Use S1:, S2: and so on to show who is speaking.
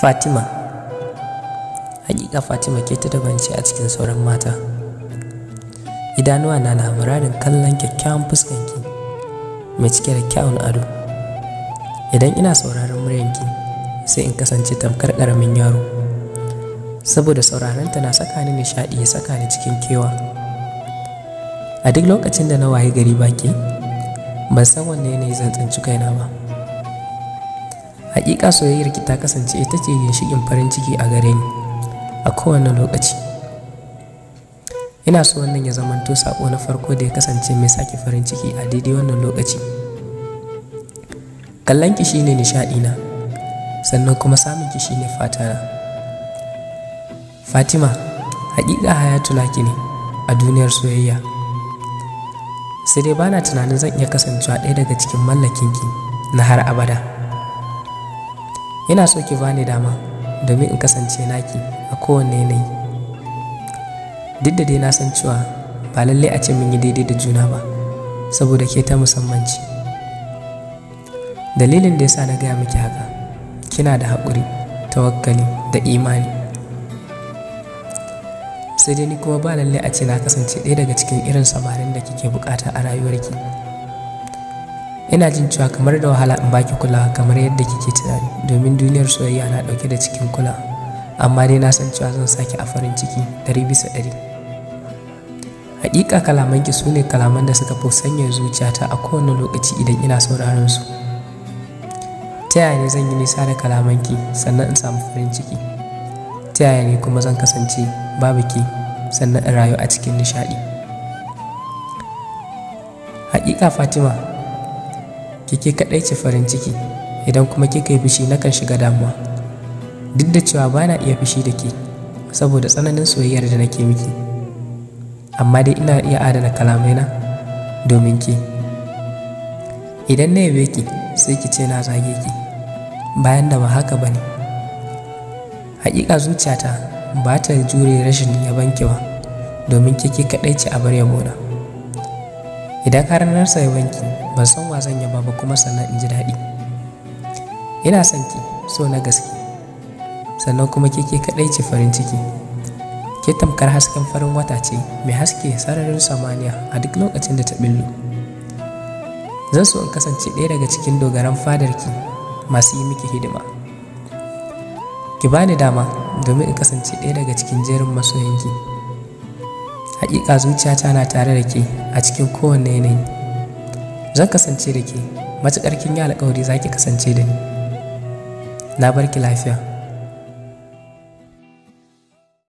S1: Fatima. Hakika Fatima ke ta daban ce a cikin sauran mata. Idanuwa na muradin kallon kyakkyawan fuskanki mai cike da kyawun ado. Idan ina sauraron muryanki sai in kasance tamkar ƙaramin yaro, saboda sauraronta na saka ni nishaɗi, ya saka ni cikin kewa. A duk lokacin da na waye gari baki, ban san wanne yanayi zan tsinci kaina ba. Hakika soyayyarki ta kasance ita ce ginshiƙin farin ciki a gare ni a kowane lokaci. Ina so wannan ya zamanto sako na farko da ya kasance mai sake farin ciki a daidai wannan lokaci. Kallonki shine nishaɗina, sannan kuma samunki shine fatana. Fatima, hakika hayatuna ki ne a duniyar soyayya. Sai dai bana tunanin zan iya kasancewa ɗaya daga cikin mallakinki na har abada. Ina so ki bani dama domin in kasance naki a kowane yanayi. Duk da dai na san cewa ba lallai a ce mun yi daidai da juna ba, saboda ke ta musamman ce. Dalilin da yasa na gaya miki haka, kina da haƙuri, tawakkali da imani. Sai dai ni kuma ba lallai a ce na kasance ɗaya daga cikin irin samarin da kike bukata a rayuwarki. Ina jin cewa kamar da wahala in baki kulawa kamar yadda kike tunani, domin duniyar soyayya na ɗauke da cikin kulawa, amma dai na san cewa zan saki a farin ciki 100%. Hakika kalamanki su ne kalaman da suka fi sanya zuciyata a kowane lokaci idan ina sauraron su. Ta yaya ne zan yi nisa da kalamanki sannan in samu farin ciki? Ta yaya ne kuma zan kasance babu ki sannan in rayu a cikin nishaɗi? Hakika Fatima, kike kaɗai ce farin ciki, idan kuma kika yi fushi nakan shiga damuwa. Duk da cewa ba na iya fushi da ke saboda tsananin soyayyar da nake miki, amma dai ina iya adana kalamaina domin ke. Idan na yabe ki sai ki ce na zage ki, bayan da ba haka ba ne. Hakika zuciyata ba ta jure rashin yabanki ba, domin ke kaɗai ce a bar yabona. Idan har na rasa yabanki, ban san wa zan yaba ba kuma sannan in ji daɗi. Ina son ki so na gaske, sannan kuma ke kaɗai ce farin ciki. Ke tamkar hasken farin wata ce mai haske sararin samaniya a duk lokacin da ta billo. Zan so in kasance ɗaya daga cikin dogaran fadarki masu yi miki hidima. Ki bani dama domin in kasance ɗaya daga cikin jerin masoyanki. Hakika zuciyata na tare da ke a cikin kowanne yanayi. Zan kasance da ke matuƙar kin yi alƙawari za ki kasance da ni. Na barki lafiya.